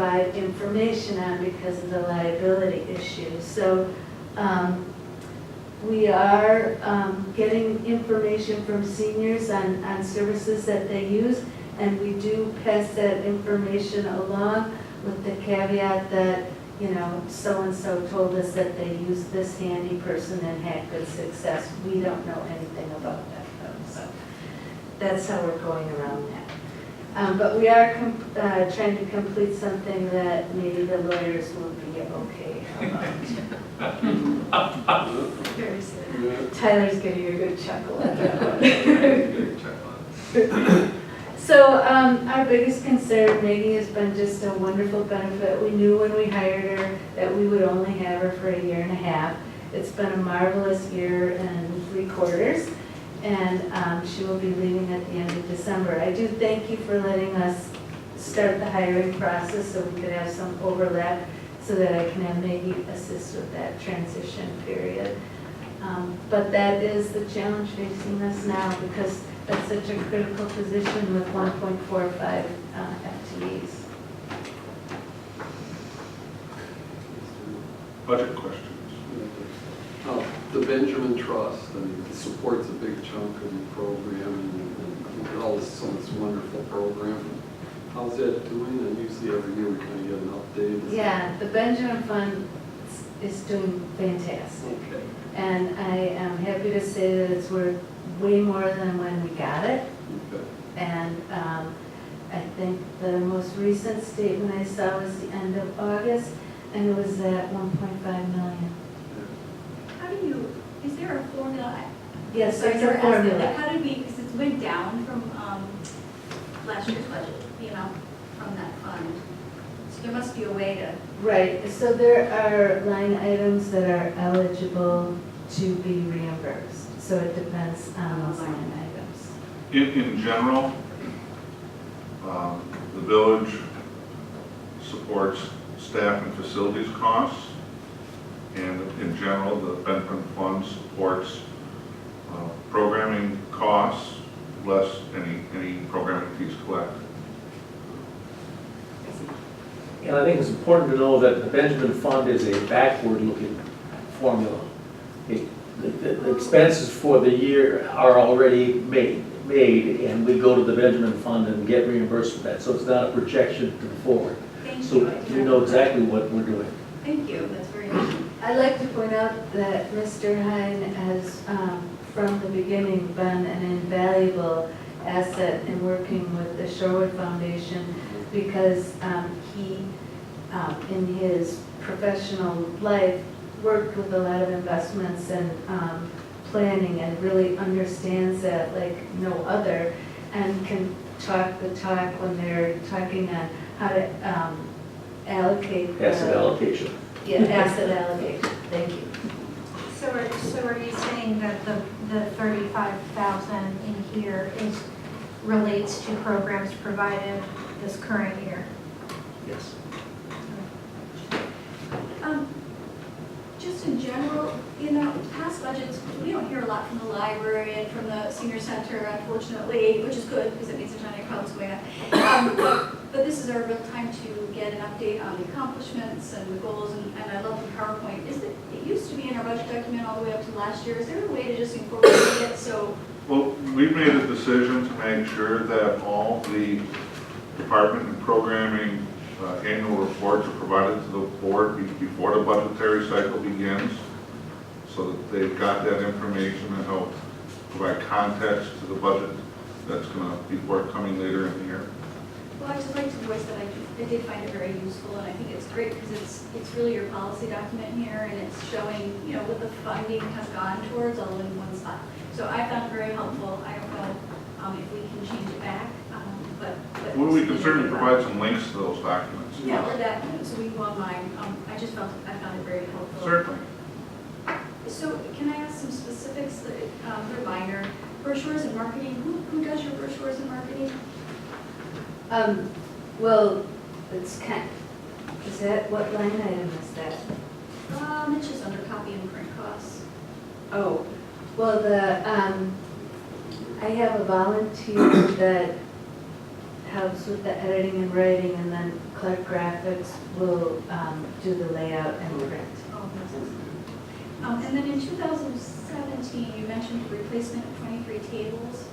provide information on because of the liability issue. So we are getting information from seniors on services that they use, and we do pass that information along with the caveat that, you know, so-and-so told us that they use this handy person and had good success. We don't know anything about that though, so that's how we're going around that. But we are trying to complete something that maybe the lawyers will be okay about. Very sad. Tyler's getting a good chuckle at that one. So our biggest concern, Maggie has been just a wonderful benefit. We knew when we hired her that we would only have her for 1.5 years. It's been a marvelous year and 3 quarters, and she will be leaving at the end of December. I do thank you for letting us start the hiring process so we could have some overlap so that I can have Maggie assist with that transition period. But that is the challenge facing us now because that's such a critical position with 1.45 FTEs. Budget questions? The Benjamin Trust, I mean, it supports a big chunk of the program and all this wonderful program. How's that doing? And usually every year we kind of get an update. Yeah, the Benjamin Fund is doing fantastic. Okay. And I am happy to say that it's worth way more than when we got it. Okay. And I think the most recent statement I saw was the end of August, and it was at 1.5 million. How do you, is there a formula? Yes, Sorry, there's you're a asking, formula. like, how did we, because it went down from last year's budget, you know, from that fund. So there must be a way to. Right, so there are line items that are eligible to be reimbursed. So it depends on those line items. In general, the village supports staff and facilities costs, and in general, the Benjamin Fund supports programming costs, less any programming fees collected. And I think it's important to know that the Benjamin Fund is a backward-looking formula. The expenses for the year are already made, and we go to the Benjamin Fund and get reimbursed for that. So it's not a projection to the forward. Thank you. So we know exactly what we're doing. Thank you, that's very interesting. I'd like to point out that Mr. Hine has, from the beginning, been an invaluable asset in working with the Shorewood Foundation because he, in his professional life, worked with a lot of investments and planning and really understands that like no other and can talk the talk when they're talking on how to allocate. Asset allocation. Yeah, asset allocation. Thank you. So are you saying that the 35,000 in here relates to programs provided this current year? Yes. Just in general, you know, past budgets, we don't hear a lot from the library and from the senior center, unfortunately, which is good because it means there's not any problems going on. But this is our real time to get an update on the accomplishments and the goals, and I love the PowerPoint. It used to be in our budget document all the way up to last year. Is there a way to just incorporate it so? Well, we've made a decision to make sure that all the department and programming annual reports are provided to the board before the budgetary cycle begins, so that they've got that information and help provide context to the budget that's going to be forthcoming later in the year. Well, I just like to voice that I did find it very useful, and I think it's great because it's really your policy document here, and it's showing, you know, what the funding has gone towards all in one spot. So I found it very helpful. I don't know if we can change it back, but Well, we can certainly provide some links to those documents. yeah, or that, so we can go online. I just found it very helpful. Certainly. So can I ask some specifics that they're minor? Brochures and marketing. Who does your brochures and marketing? Well, it's kind. Is that what line item is that? It's just under copy and print costs. Oh, well, I have a volunteer that helps with the editing and writing, and then Clark Graphics will do the layout and print. And then in 2017, you mentioned the replacement of 23 tables.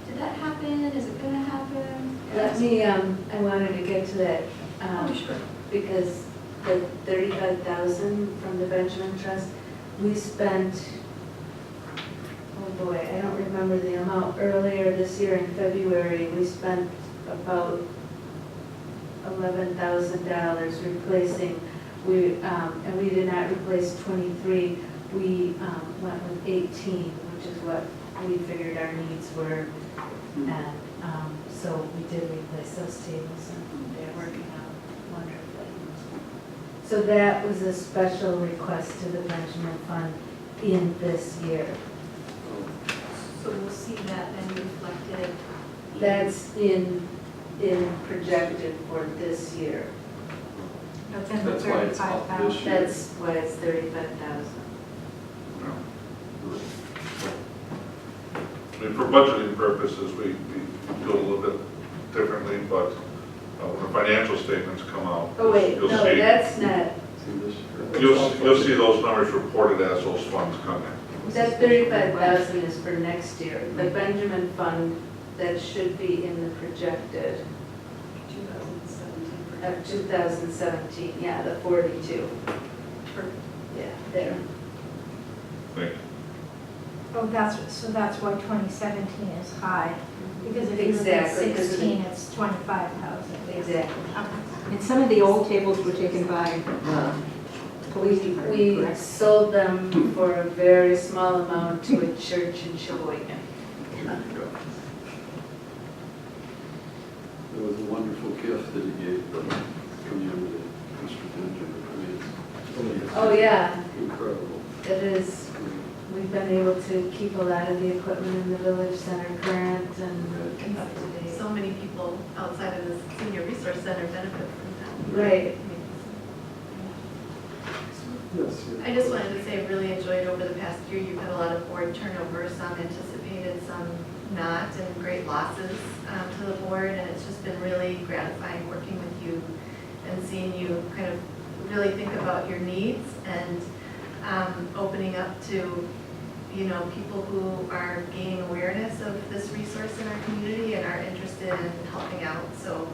Did that happen? Is it gonna happen? Let me, I wanted to get to that, Oh, sure. because the 35,000 from the Benjamin Trust, we spent, oh boy, I don't remember the amount, earlier this year in February, we spent about $11,000 replacing, and we did not replace 23, we went with 18, which is what we figured our needs were. And so we did replace those tables, and they're working out wonderfully. So that was a special request to the Benjamin Fund in this year. So we'll see that then reflected. That's in projected for this year. That's in the That's why it's up this 35,000. year. That's why it's 35,000. I mean, for budgeting purposes, we do it a little bit differently, but when the financial statements come out, Oh, wait, you'll no, see, that's not, See this year? you'll see those numbers reported as those funds come in. that 35,000 is for next year. The Benjamin Fund, that should be in the projected 2017. of 2017, yeah, the 42. Yeah, there. Thank you. Oh, so that's why 2017 is high, because if you look at Exactly, because of the- 16, it's 25,000. Exactly. Okay. And some of the old tables were taken by police department, We correct? sold them for a very small amount to a church in Sheboygan. There you go. It was a wonderful gift that he gave the community, Mr. Benjamin. I mean, it's Oh, yeah, incredible. it is. We've been able to keep a lot of the equipment in the village center current and up to date. So many people outside of the senior resource center benefit from that. Right. Yes, I just wanted to say, I really enjoyed over the past year, you've had a lot of board turnover, some anticipated, some not, and great losses to the board, and it's just been really gratifying working with you and seeing you kind of really think about your needs and opening up to, you know, people who are gaining awareness of this resource in our community and are interested in helping out. So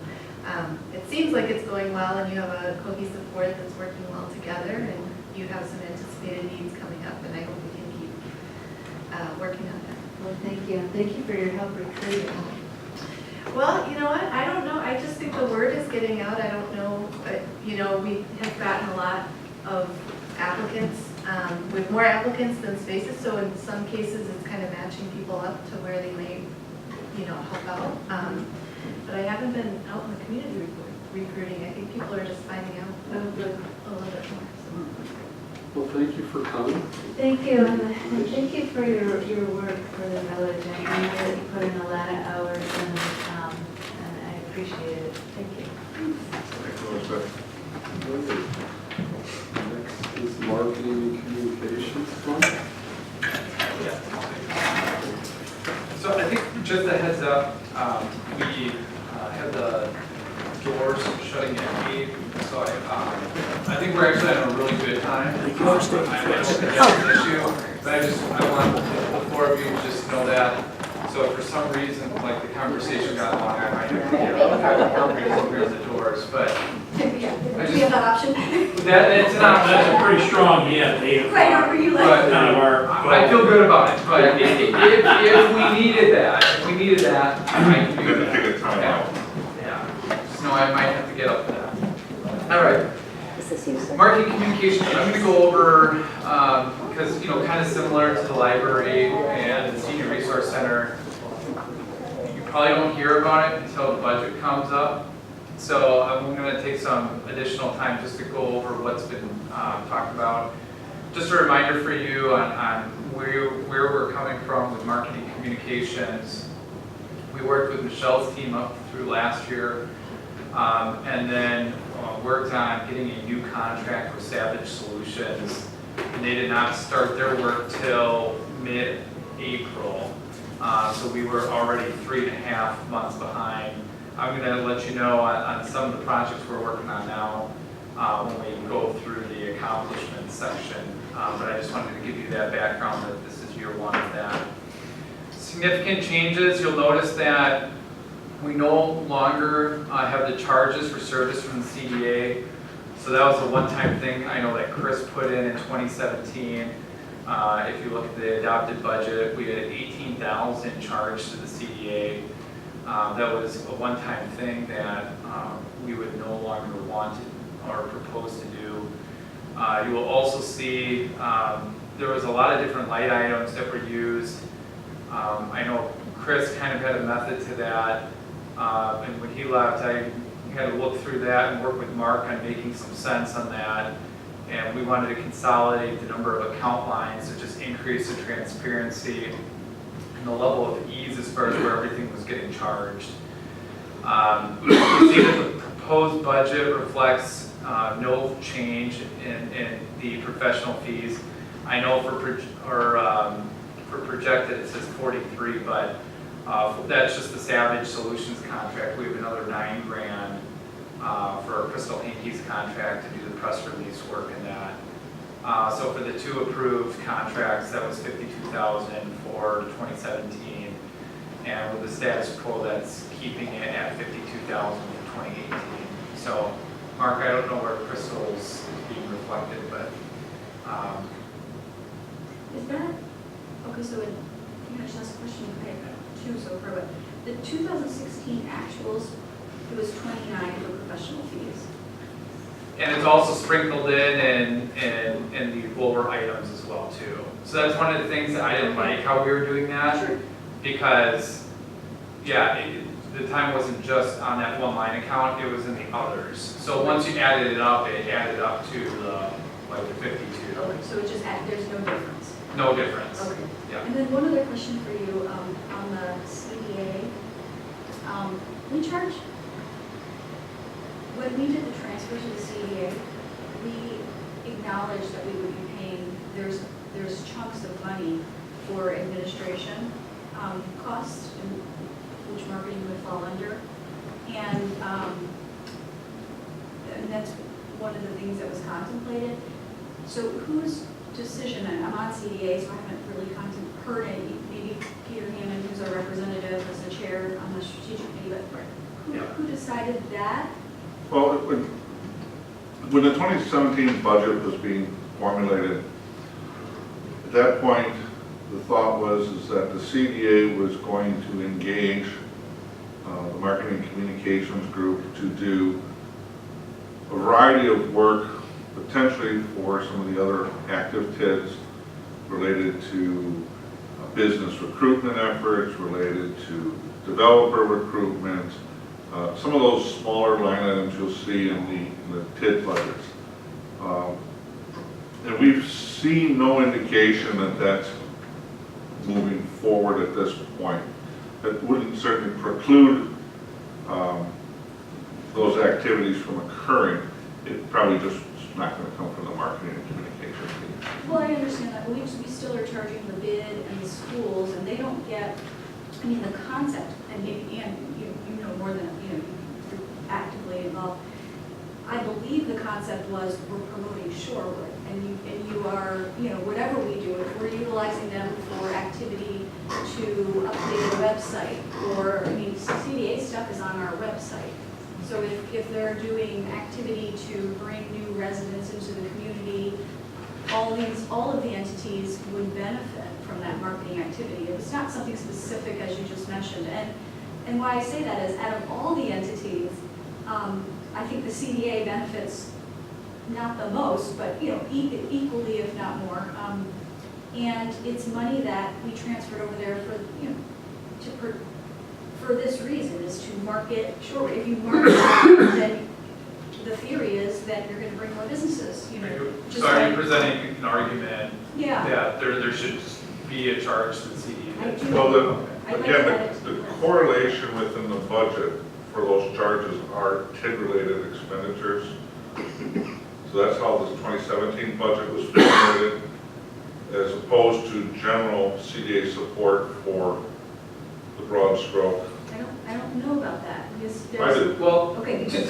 it seems like it's going well, and you have a cohesive board that's working well together, and you have some anticipated needs coming up, and I hope we can keep working on that. Well, thank you. Thank you for your help recruiting. Well, you know what, I don't know, I just think the word is getting out, I don't know, but, you know, we have gotten a lot of applicants, with more applicants than spaces, so in some cases, it's kind of matching people up to where they may, you know, help out. But I haven't been out in the community recruiting, I think people are just finding out a little bit more, Well, thank you for coming. Thank you, and thank you for your work for the village. I know that you put in a lot of hours, and I appreciate it. Thank you. Thank you, Elizabeth. Next is Marketing and Communications Fund. So I think just a heads up, we had the doors shutting empty, so I think we're actually having a really good time. I don't think that's an issue, but I want the four of you to just know that. So if for some reason, like the conversation got long, I might have to get up and the doors, but Do you have that option? it's an option. That's a pretty strong, yeah, they, Right, over you But, like. kind of our. I feel good about it, but if we needed that, I can do Then that. take a time out. Yeah, just know I might have to get up for that. All right, This is Houston. marketing communications, I'm gonna go over, because, you know, kind of similar to the library and the senior resource center, you probably don't hear about it until the budget comes up. So I'm gonna take some additional time just to go over what's been talked about. Just a reminder for you on where we're coming from with marketing communications. We worked with Michelle's team up through last year, and then worked on getting a new contract with Savage Solutions. And they did not start their work till mid-April, so we were already 3.5 months behind I'm gonna let you know on some of the projects we're working on now, when we go through the accomplishments section. But I just wanted to give you that background that this is year one of that. Significant changes, you'll notice that we no longer have the charges for service from the CDA. So that was a one-time thing I know that Chris put in 2017. If you look at the adopted budget, we had 18,000 charged to the CDA. That was a one-time thing that we would no longer want or propose to do. You will also see there was a lot of different light items that were used. I know Chris kind of had a method to that, and when he left, I had to look through that and work with Mark on making some sense on that. And we wanted to consolidate the number of account lines to just increase the transparency and the level of ease as far as where everything was getting charged. You see that the proposed budget reflects no change in the professional fees. I know for projected it says 43, but that's just the Savage Solutions contract. We have another $9 grand for Crystal Hinkey's contract to do the press release work in that. So for the two approved contracts, that was $52,000 for 2017, and with the status quo, that's keeping it at $52,000 for 2018. So, Mark, I don't know where Crystal's being reflected, but Is that, okay, so it, you know, just ask a question, okay, two so far, but the 2016 actuals, it was 29 for professional fees. and it's also sprinkled in the lower items as well too. So that's one of the things that I didn't like how we were doing that. Sure. Because, yeah, the time wasn't just on that one line account, it was in the others. So once you added it up to the, like the 52. Okay, so it just, there's no difference. No difference. Okay. Yeah. And then one other question for you, on the CDA. We charge, when we did the transfer to the CDA, we acknowledged that we would be paying, there's chunks of money for administration costs, which marketing would fall under. And that's one of the things that was contemplated. So whose decision, and I'm on CDA, so I haven't really heard any, maybe Peter Hammond, who's our representative, as the chair on the strategic committee, but who decided that? Well, when the 2017 budget was being formulated, at that point, the thought was that the CDA was going to engage the marketing communications group to do a variety of work, potentially for some of the other active TIDs related to business recruitment efforts, related to developer recruitment, some of those smaller line items you'll see in the TID budgets. And we've seen no indication that that's moving forward at this point. That wouldn't certainly preclude those activities from occurring. It probably just is not going to come from the marketing and communications team. Well, I understand that, but we still are charging the bid and the schools, and they don't get, I mean, the concept, and maybe, and you know more than, you're actively involved. I believe the concept was we're promoting Shorewood, and you are, whatever we do, if we're utilizing them for activity to update a website, or, CDA stuff is on our website. So if they're doing activity to bring new residents into the community, all of the entities would benefit from that marketing activity. It's not something specific, as you just mentioned. And why I say that is, out of all the entities, I think the CDA benefits not the most, but equally, if not more. And it's money that we transferred over there for this reason, is to market. Sure, if you market, then the theory is that you're going to bring more businesses. So are you presenting an argument Yeah. that there should be a charge to the I CDA? do. Well, I'd like again, that the explained. correlation within the budget for those charges are TID-related expenditures. So that's how this 2017 budget was formulated, as opposed to general CDA support for the broad stroke. I don't know about that, because I there's, do. Well, okay, because,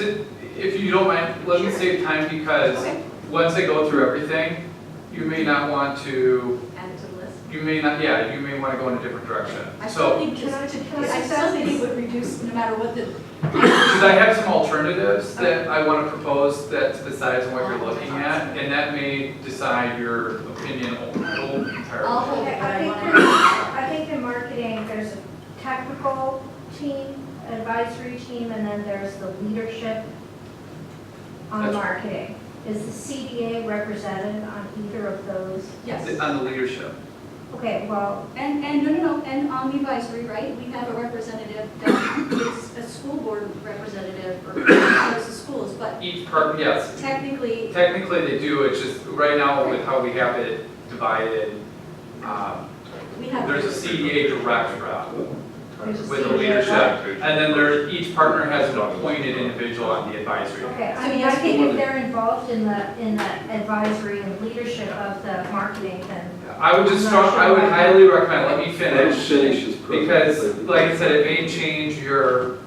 if you don't mind, let me save time because okay, once I go through everything, you may not want to, add it to the list. you may not, yeah, you may want to go in a different direction. I still So, think, I still think it would reduce no matter what the. because I have some alternatives that I want to propose that's besides what you're looking at, and that may decide your opinion I'll entirely. hold it, but I want to. I think in marketing, there's a technical team, advisory team, and then there's the leadership on That's- marketing. Is the CDA represented on either of those? Yes. On the leadership. Okay, well, And no, and on the advisory, right, we have a representative that is a school board representative or represents the schools, but Each part, yes, technically, technically they do, it's just right now with how we have it divided, we have. there's a CDA direct rep there's a with the CDA leadership, and then there, each partner has an appointed individual on the advisory. Okay, I So mean, yes, I think if they're involved in the advisory and leadership of the marketing, then I would just strong, I would highly recommend, let me Let him finish, finish his because, presentation. like I said, it may change your